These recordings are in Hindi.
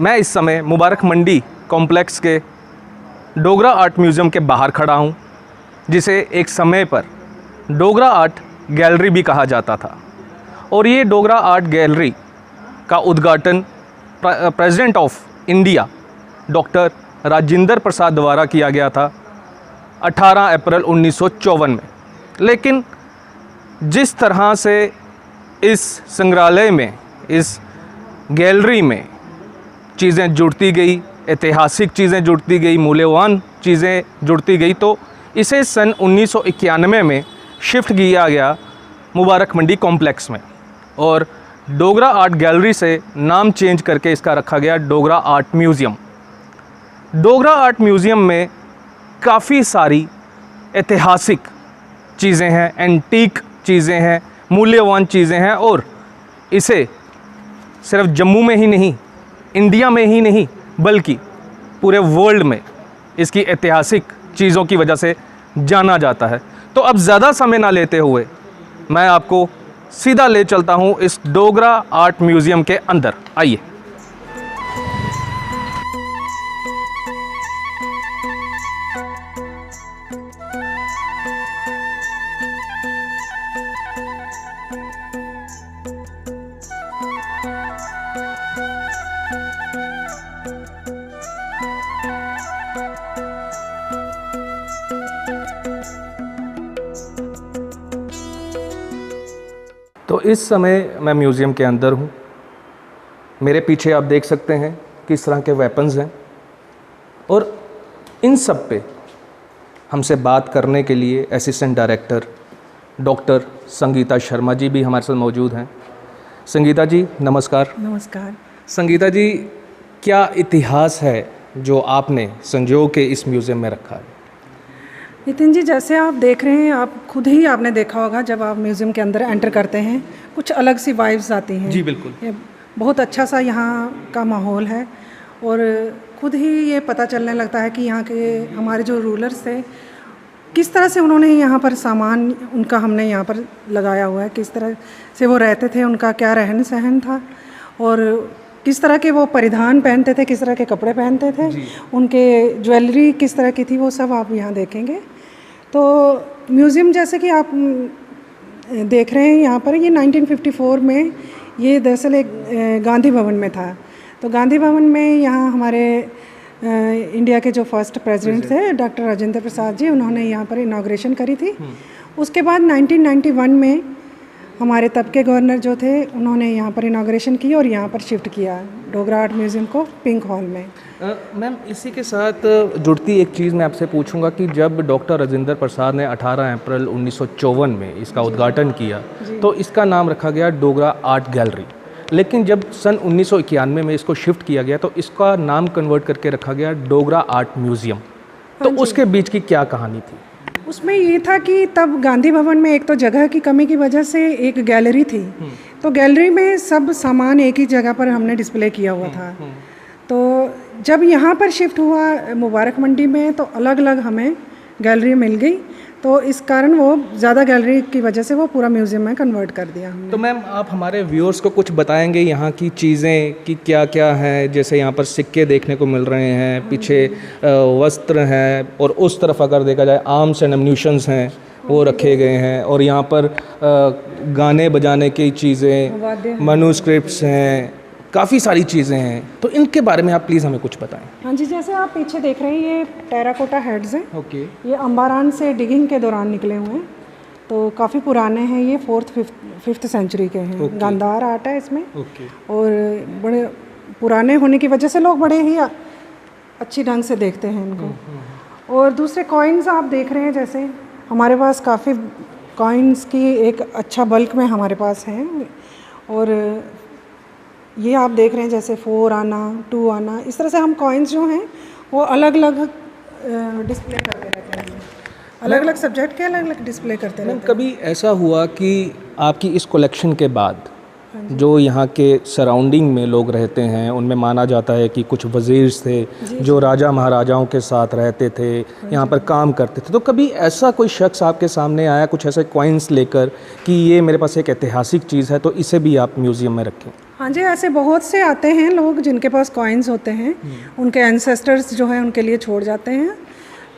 मैं इस समय मुबारक मंडी कॉम्प्लेक्स के डोगरा आर्ट म्यूज़ियम के बाहर खड़ा हूँ, जिसे एक समय पर डोगरा आर्ट गैलरी भी कहा जाता था। और ये डोगरा आर्ट गैलरी का उद्घाटन president of India doctor Rajendra Prasad द्वारा किया गया था 18 अप्रैल 1954 में। लेकिन जिस तरह से इस संग्रहालय में, इस गैलरी में चीज़ें जुड़ती गई, ऐतिहासिक चीज़ें जुड़ती गई, मूल्यवान चीज़ें जुड़ती गई, तो इसे सन 1991 में शिफ्ट किया गया मुबारक मंडी कॉम्प्लेक्स में और डोगरा आर्ट गैलरी से नाम चेंज करके इसका रखा गया Dogra art museum. Dogra art museum में काफ़ी सारी ऐतिहासिक चीज़ें हैं, एंटीक चीज़ें हैं, मूल्यवान चीज़ें हैं और इसे सिर्फ जम्मू में ही नहीं, इंडिया में ही नहीं, बल्कि पूरे वर्ल्ड में इसकी ऐतिहासिक चीज़ों की वजह से जाना जाता है। तो अब ज़्यादा समय ना लेते हुए मैं आपको सीधा ले चलता हूँ इस डोगरा आर्ट म्यूज़ियम के अंदर। आइए। तो इस समय मैं म्यूज़ियम के अंदर हूँ। मेरे पीछे आप देख सकते हैं किस तरह के वेपन्स हैं और इन सब पे हमसे बात करने के लिए assistant director doctor Sangeeta Sharma ji भी हमारे साथ मौजूद हैं। संगीता जी नमस्कार। नमस्कार। संगीता जी, क्या इतिहास है जो आपने संजो के इस म्यूज़ियम में रखा है? नितिन जी, जैसे आप देख रहे हैं, आप खुद ही आपने देखा होगा जब आप म्यूज़ियम के अंदर एंटर करते हैं, कुछ अलग सी वाइब्स आती हैं। जी बिल्कुल। ये बहुत अच्छा सा यहाँ का माहौल है और खुद ही ये पता चलने लगता है कि यहाँ के हमारे जो रूलर्स थे, किस तरह से उन्होंने यहाँ पर सामान उनका हमने यहाँ पर लगाया हुआ है, किस तरह से वो रहते थे, उनका क्या रहन सहन था और किस तरह के वो परिधान पहनते थे, किस तरह के कपड़े पहनते थे, उनके ज्वेलरी किस तरह की थी, वो सब आप यहाँ देखेंगे। तो म्यूज़ियम जैसे कि आप देख रहे हैं यहाँ पर, ये 1954 में ये दरअसल एक गांधी भवन में था। तो गांधी भवन में यहाँ हमारे इंडिया के जो फर्स्ट प्रेसिडेंट थे डॉक्टर राजेंद्र प्रसाद जी, उन्होंने यहाँ पर इनाग्रेशन करी थी। उसके बाद 1991 में हमारे तब के गवर्नर जो थे, उन्होंने यहाँ पर इनाग्रेशन की और यहाँ पर शिफ्ट किया डोगरा आर्ट म्यूज़ियम को पिंक हॉल में। मैम, इसी के साथ जुड़ती एक चीज़ मैं आपसे पूछूंगा कि जब डॉक्टर राजेंद्र प्रसाद ने 18 अप्रैल 1954 में इसका उद्घाटन किया तो इसका नाम रखा गया डोगरा आर्ट गैलरी, लेकिन जब सन 1991 में इसको शिफ्ट किया गया तो इसका नाम कन्वर्ट करके रखा गया डोगरा आर्ट म्यूज़ियम। तो उसके बीच की क्या कहानी थी? उसमें ये था कि तब गांधी भवन में एक तो जगह की कमी की वजह से एक गैलरी थी, तो गैलरी में सब सामान एक ही जगह पर हमने डिस्प्ले किया हुआ था। तो जब यहाँ पर शिफ्ट हुआ मुबारक मंडी में तो अलग अलग हमें गैलरी मिल गई, तो इस कारण वो ज़्यादा गैलरी की वजह से वो पूरा म्यूज़ियम में कन्वर्ट कर दिया हमने। तो मैम, आप हमारे व्यूअर्स को कुछ बताएंगे यहाँ की चीज़ें कि क्या क्या है? जैसे यहाँ पर सिक्के देखने को मिल रहे हैं, पीछे वस्त्र हैं और उस तरफ अगर देखा जाए आर्म्स एंड एम्यूनिशंस हैं वो रखे गए हैं और यहाँ पर गाने बजाने की चीज़ें, मैन्युस्क्रिप्ट्स हैं, काफ़ी सारी चीज़ें हैं। तो इनके बारे में आप प्लीज़ हमें कुछ बताएं। हाँ जी, जैसे आप पीछे देख रहे हैं ये टेराकोटा हेड्स हैं। ओके। ये अंबारान से डिगिंग के दौरान निकले हुए हैं, तो काफ़ी पुराने हैं, ये 4th-5th सेंचुरी के हैं। गांधार आर्ट है इसमें। और बड़े पुराने होने की वजह से लोग बड़े ही अच्छी ढंग से देखते हैं इनको। और दूसरे कॉइन्स आप देख रहे हैं, जैसे हमारे पास काफ़ी कॉइन्स की एक अच्छा बल्क में हमारे पास हैं। और ये आप देख रहे हैं जैसे 4 आना, 2 आना, इस तरह से हम कॉइन्स जो हैं वो अलग अलग डिस्प्ले करते रहते हैं, अलग अलग सब्जेक्ट के अलग अलग डिस्प्ले करते रहते हैं। कभी ऐसा हुआ कि आपकी इस कलेक्शन के बाद जो यहाँ के सराउंडिंग में लोग रहते हैं, उनमें माना जाता है कि कुछ वज़ीर थे जो राजा महाराजाओं के साथ रहते थे, यहाँ पर काम करते थे। तो कभी ऐसा कोई शख्स आपके सामने आया कुछ ऐसे कॉइन्स लेकर कि ये मेरे पास एक ऐतिहासिक चीज़ है तो इसे भी आप म्यूज़ियम में रखें? हाँ जी, ऐसे बहुत से आते हैं लोग जिनके पास कॉइन्स होते हैं, उनके एंसेस्टर्स जो हैं उनके लिए छोड़ जाते हैं,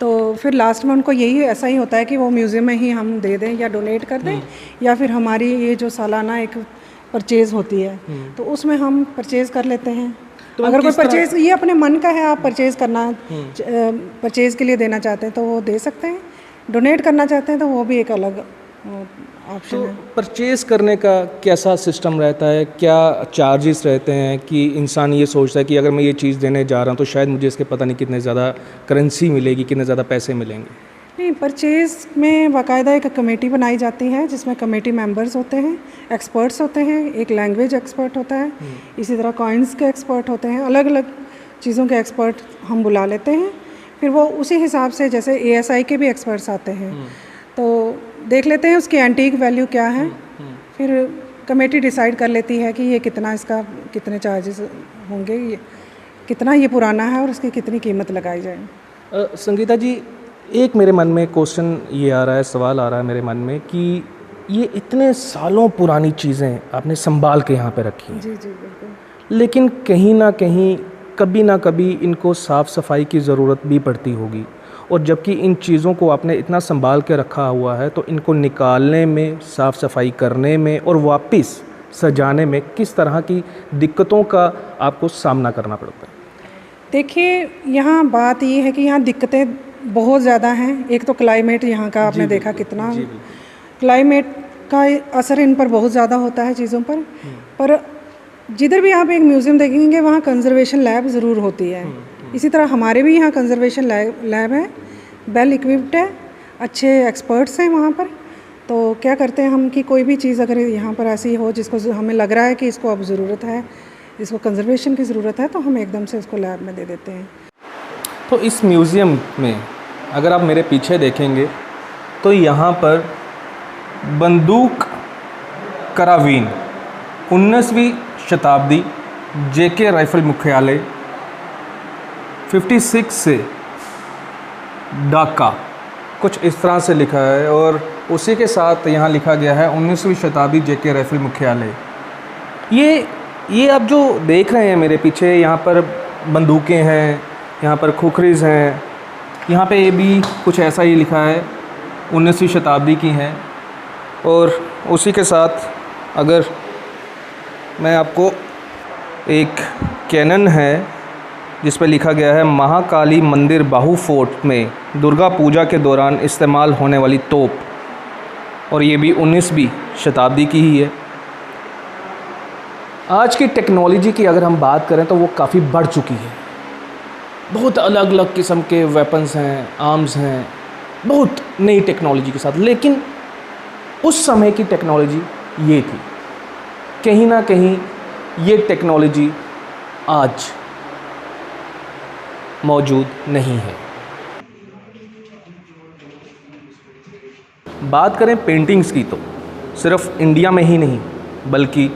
तो फिर लास्ट में उनको यही ऐसा ही होता है कि वो म्यूज़ियम में ही हम दे दें या डोनेट कर दें, या फिर हमारी ये जो सालाना एक परचेज़ होती है तो उसमें हम परचेज़ कर लेते हैं। तो अगर कोई परचेज़ ये अपने मन का है, आप परचेज़ करना परचेज़ के लिए देना चाहते हैं तो वो दे सकते हैं, डोनेट करना चाहते हैं तो वो भी एक अलग ऑप्शन है। परचेज़ करने का कैसा सिस्टम रहता है, क्या चार्जेस रहते हैं कि इंसान ये सोचता है कि अगर मैं ये चीज़ देने जा रहा हूँ तो शायद मुझे इसके पता नहीं कितने ज़्यादा करेंसी मिलेगी, कितने ज़्यादा पैसे मिलेंगे? नहीं, परचेज़ में बाकायदा एक कमेटी बनाई जाती है जिसमें कमेटी मेंबर्स होते हैं, एक्सपर्ट्स होते हैं, एक लैंग्वेज एक्सपर्ट होता है, इसी तरह कॉइन्स के एक्सपर्ट होते हैं, अलग अलग चीज़ों के एक्सपर्ट हम बुला लेते हैं। फिर वो उसी हिसाब से, जैसे ASI के भी एक्सपर्ट्स आते हैं, तो देख लेते हैं उसकी एंटीक वैल्यू क्या है, फिर कमेटी डिसाइड कर लेती है कि ये कितना, इसका कितने चार्जेस होंगे, ये कितना ये पुराना है और उसकी कितनी कीमत लगाई जाए। संगीता जी, एक मेरे मन में क्वेश्चन ये आ रहा है, सवाल आ रहा है मेरे मन में कि ये इतने सालों पुरानी चीज़ें आपने संभाल के यहाँ पे रखी हैं, जी जी बिल्कुल, लेकिन कहीं ना कहीं कभी ना कभी इनको साफ़ सफाई की ज़रूरत भी पड़ती होगी, और जबकि इन चीज़ों को आपने इतना संभाल के रखा हुआ है तो इनको निकालने में, साफ़ सफाई करने में और वापस सजाने में किस तरह की दिक्कतों का आपको सामना करना पड़ता है? देखिए, यहाँ बात ये है कि यहाँ दिक्कतें बहुत ज़्यादा हैं। एक तो क्लाइमेट यहाँ का आपने देखा कितना, क्लाइमेट का असर इन पर बहुत ज़्यादा होता है चीज़ों पर जिधर भी आप एक म्यूज़ियम देखेंगे वहाँ कंजर्वेशन लैब ज़रूर होती है। इसी तरह हमारे भी यहाँ कंजर्वेशन लैब है, वेल इक्विप्ड है, अच्छे एक्सपर्ट्स हैं वहाँ पर। तो क्या करते हैं हम कि कोई भी चीज़ अगर यहाँ पर ऐसी हो जिसको हमें लग रहा है कि इसको अब ज़रूरत है, इसको कंजर्वेशन की ज़रूरत है, तो हम एकदम से इसको लैब में दे देते हैं। तो इस म्यूज़ियम में अगर आप मेरे पीछे देखेंगे तो यहाँ पर बंदूक करावीन 19वीं शताब्दी JK राइफल मुख्यालय 56 से ढाका कुछ इस तरह से लिखा है, और उसी के साथ यहाँ लिखा गया है 19वीं शताब्दी JK राइफल मुख्यालय। ये आप जो देख रहे हैं मेरे पीछे, यहाँ पर बंदूकें हैं, यहाँ पर खुखरीज हैं, यहाँ पे ये भी कुछ ऐसा ही लिखा है 19वीं शताब्दी की हैं। और उसी के साथ अगर मैं आपको एक कैनन है जिस पर लिखा गया है महाकाली मंदिर बाहू फोर्ट में दुर्गा पूजा के दौरान इस्तेमाल होने वाली तोप, और ये भी 19वीं शताब्दी की ही है। आज की टेक्नोलॉजी की अगर हम बात करें तो वो काफ़ी बढ़ चुकी है, बहुत अलग अलग किस्म के वेपन्स हैं, आर्म्स हैं, बहुत नई टेक्नोलॉजी के साथ। लेकिन उस समय की टेक्नोलॉजी ये थी, कहीं ना कहीं ये टेक्नोलॉजी आज मौजूद नहीं है। बात करें पेंटिंग्स की तो सिर्फ इंडिया में ही नहीं बल्कि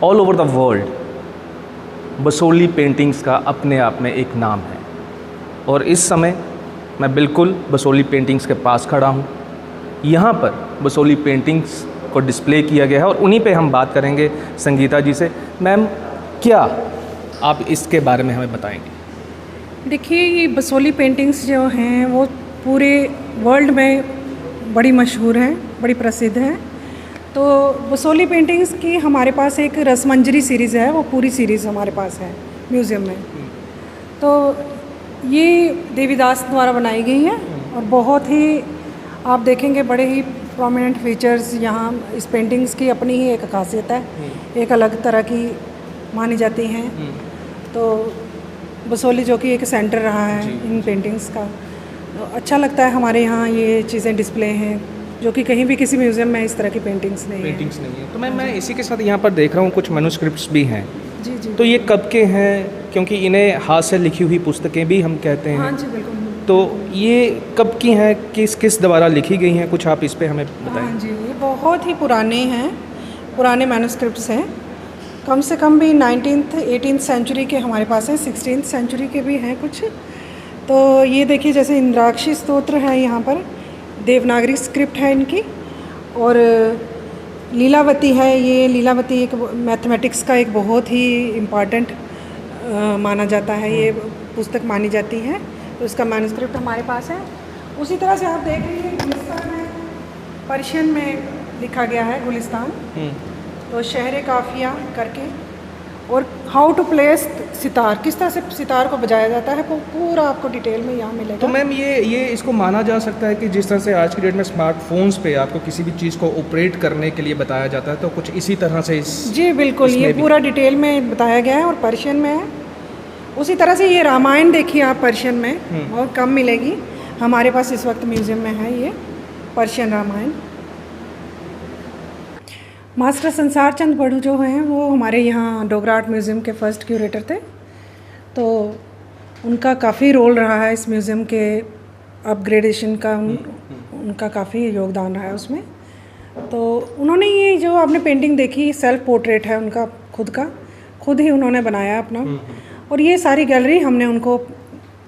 all over the world Basoli paintings का अपने आप में एक नाम है। और इस समय मैं बिल्कुल बसोली पेंटिंग्स के पास खड़ा हूँ। यहाँ पर बसोली पेंटिंग्स को डिस्प्ले किया गया है और उन्हीं पे हम बात करेंगे संगीता जी से। मैम, क्या आप इसके बारे में हमें बताएंगे? देखिए, ये बसोली पेंटिंग्स जो हैं वो पूरे वर्ल्ड में बड़ी मशहूर हैं, बड़ी प्रसिद्ध हैं। तो बसोली पेंटिंग्स की हमारे पास एक रसमंजरी सीरीज़ है, वो पूरी सीरीज़ हमारे पास है म्यूज़ियम में। तो ये देवीदास द्वारा बनाई गई है और बहुत ही, आप देखेंगे, बड़े ही प्रोमिनेंट फीचर्स यहाँ इस पेंटिंग्स की अपनी ही एक खासियत है, एक अलग तरह की मानी जाती हैं। तो बसोली जो कि एक सेंटर रहा है इन पेंटिंग्स का, तो अच्छा लगता है हमारे यहाँ ये चीज़ें डिस्प्ले हैं, जो कि कहीं भी किसी म्यूज़ियम में इस तरह की पेंटिंग्स नहीं है। तो मैं इसी के साथ यहाँ पर देख रहा हूँ कुछ मैन्युस्क्रिप्ट्स भी हैं। जी जी। तो ये कब के हैं? क्योंकि इन्हें हाथ से लिखी हुई पुस्तकें भी हम कहते हैं। हाँ जी, बिल्कुल। तो ये कब की हैं, किस द्वारा लिखी गई हैं? कुछ आप इस पे हमें बताएं। हाँ जी, ये बहुत ही पुराने हैं, पुराने मैन्युस्क्रिप्ट्स हैं। कम से कम भी 19th 18th सेंचुरी के हमारे पास है, 16th सेंचुरी के भी हैं कुछ। तो ये देखिए जैसे इंद्राक्षी स्तोत्र है यहाँ पर, देवनागरी स्क्रिप्ट है इनकी। और लीलावती है, ये लीलावती एक मैथमेटिक्स का एक बहुत ही इम्पॉर्टेंट माना जाता है, ये पुस्तक मानी जाती है। तो इसका मैन्युस्क्रिप्ट हमारे पास है। उसी तरह से आप देख लीजिए गुलिस्तान में पर्शियन में लिखा गया है गुलिस्तान, तो शहर काफिया करके, और हाउ टू प्लेस सितार, किस तरह से सितार को बजाया जाता है, वो पूरा आपको डिटेल में यहाँ मिलेगा। तो मैम ये इसको माना जा सकता है कि जिस तरह से आज की डेट में स्मार्टफोन्स पे आपको किसी भी चीज़ को ऑपरेट करने के लिए बताया जाता है, तो कुछ इसी तरह से इस जी बिल्कुल, ये पूरा डिटेल में बताया गया है और पर्शियन में है। उसी तरह से ये रामायण देखिए आप, पर्शियन में बहुत कम मिलेगी, हमारे पास इस वक्त म्यूज़ियम में है ये पर्शियन रामायण। मास्टर संसार चंद बड़ू जो हैं वो हमारे यहाँ डोगरा आर्ट म्यूज़ियम के फर्स्ट क्यूरेटर थे, तो उनका काफ़ी रोल रहा है इस म्यूज़ियम के अपग्रेडेशन का, उनका काफ़ी योगदान रहा है उसमें। तो उन्होंने ये जो आपने पेंटिंग देखी, सेल्फ पोर्ट्रेट है उनका, खुद ही उन्होंने बनाया अपना, और ये सारी गैलरी हमने उनको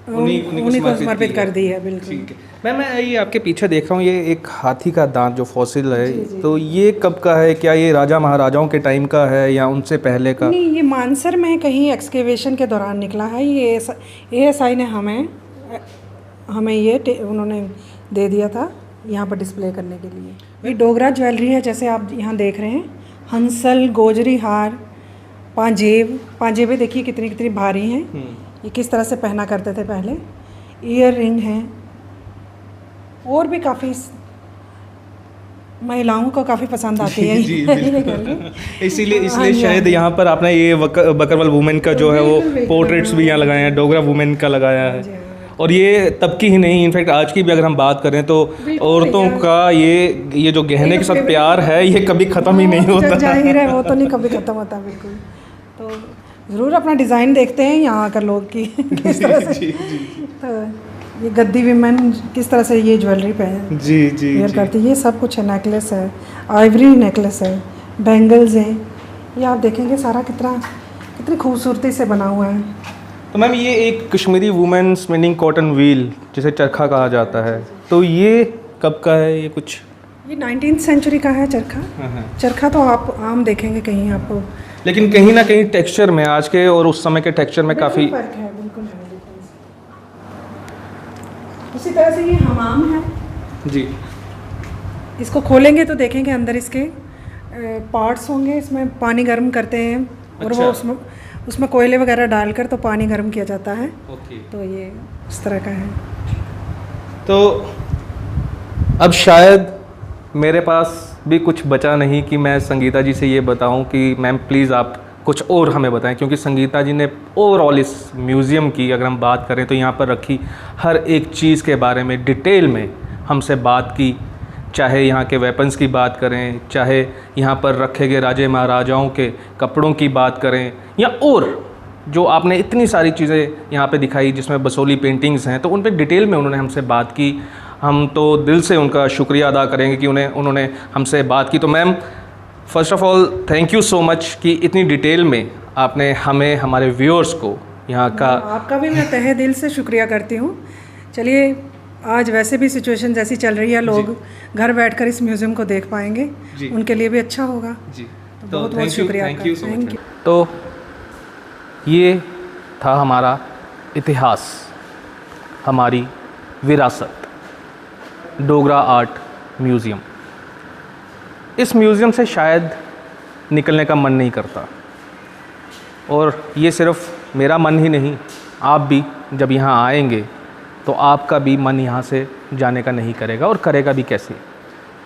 उन्हीं को समर्पित कर दी है। बिल्कुल मैं ये आपके पीछे देख रहा हूँ, ये एक हाथी का दांत जो फॉसिल है, तो ये कब का है? क्या ये राजा महाराजाओं के टाइम का है या उनसे पहले का? नहीं, ये मानसर में कहीं एक्सकेवेशन के दौरान निकला है। ये ASI ने हमें ये उन्होंने दे दिया था यहाँ पर डिस्प्ले करने के लिए। ये डोगरा ज्वेलरी है, जैसे आप यहाँ देख रहे हैं, हंसल, गोजरी हार, पांजेबे देखिए कितनी कितनी भारी हैं, ये किस तरह से पहना करते थे पहले। ईयर रिंग हैं, और भी काफ़ी महिलाओं को काफ़ी पसंद आती है। इसीलिए शायद यहाँ पर आपने ये बकरवाल वुमेन का जो है वो पोर्ट्रेट्स भी यहाँ लगाए हैं, डोगरा वुमेन का लगाया है। और ये तब की ही नहीं, इनफैक्ट आज की भी अगर हम बात करें तो औरतों का ये जो गहने के साथ प्यार है, ये कभी ख़त्म ही नहीं होता। जाहिर है, वो तो नहीं कभी ख़त्म होता। बिल्कुल, तो ज़रूर अपना डिज़ाइन देखते हैं यहाँ आकर लोग की किस तरह से। तो ये गद्दी विमेन किस तरह से ये ज्वेलरी पहन वेयर करती है, ये सब कुछ है। नेकलेस है, आइवरी नेकलेस है, बैंगल्स हैं, ये आप देखेंगे सारा कितनी खूबसूरती से बना हुआ है। तो मैम ये एक Kashmiri women spinning cotton wheel जिसे चरखा कहा जाता है, तो ये कब का है? ये कुछ ये 19th सेंचुरी का है चरखा। चरखा तो आप आम देखेंगे कहीं आपको, लेकिन कहीं ना कहीं टेक्सचर में आज के और उस समय के टेक्सचर में काफ़ी फर्क है। बिल्कुल है डिफरेंस। उसी तरह से ये हमाम है जी, इसको खोलेंगे तो देखेंगे अंदर इसके पार्ट्स होंगे, इसमें पानी गर्म करते हैं और वो उसमें कोयले वगैरह डालकर तो पानी गर्म किया जाता है। तो ये इस तरह का है। तो अब शायद मेरे पास भी कुछ बचा नहीं कि मैं संगीता जी से ये बताऊं कि मैम प्लीज़ आप कुछ और हमें बताएं, क्योंकि संगीता जी ने ओवरऑल इस म्यूज़ियम की अगर हम बात करें तो यहाँ पर रखी हर एक चीज़ के बारे में डिटेल में हमसे बात की, चाहे यहाँ के वेपन्स की बात करें, चाहे यहाँ पर रखे गए राजे महाराजाओं के कपड़ों की बात करें, या और जो आपने इतनी सारी चीज़ें यहाँ पे दिखाई जिसमें बसोली पेंटिंग्स हैं, तो उन पर डिटेल में उन्होंने हमसे बात की। हम तो दिल से उनका शुक्रिया अदा करेंगे कि उन्होंने हमसे बात की। तो ma'am first of all thank you so much कि इतनी डिटेल में आपने हमें, हमारे व्यूअर्स को यहाँ का। आपका भी मैं तहे दिल से शुक्रिया करती हूँ। चलिए, आज वैसे भी सिचुएशन जैसी चल रही है, लोग घर बैठकर इस म्यूज़ियम को देख पाएंगे, उनके लिए भी अच्छा होगा जी। तो बहुत बहुत शुक्रिया। Thank you so much. तो ये था हमारा इतिहास, हमारी विरासत, डोगरा आर्ट म्यूज़ियम। इस म्यूज़ियम से शायद निकलने का मन नहीं करता, और ये सिर्फ मेरा मन ही नहीं, आप भी जब यहाँ आएंगे तो आपका भी मन यहाँ से जाने का नहीं करेगा, और करेगा भी कैसे।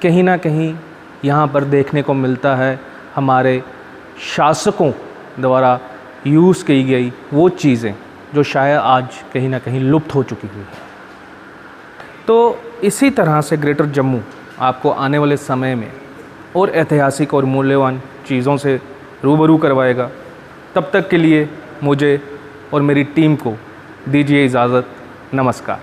कहीं ना कहीं यहाँ पर देखने को मिलता है हमारे शासकों द्वारा यूज़ की गई वो चीज़ें जो शायद आज कहीं ना कहीं लुप्त हो चुकी हुई है। तो इसी तरह से ग्रेटर जम्मू आपको आने वाले समय में और ऐतिहासिक और मूल्यवान चीज़ों से रूबरू करवाएगा। तब तक के लिए मुझे और मेरी टीम को दीजिए इजाज़त। नमस्कार।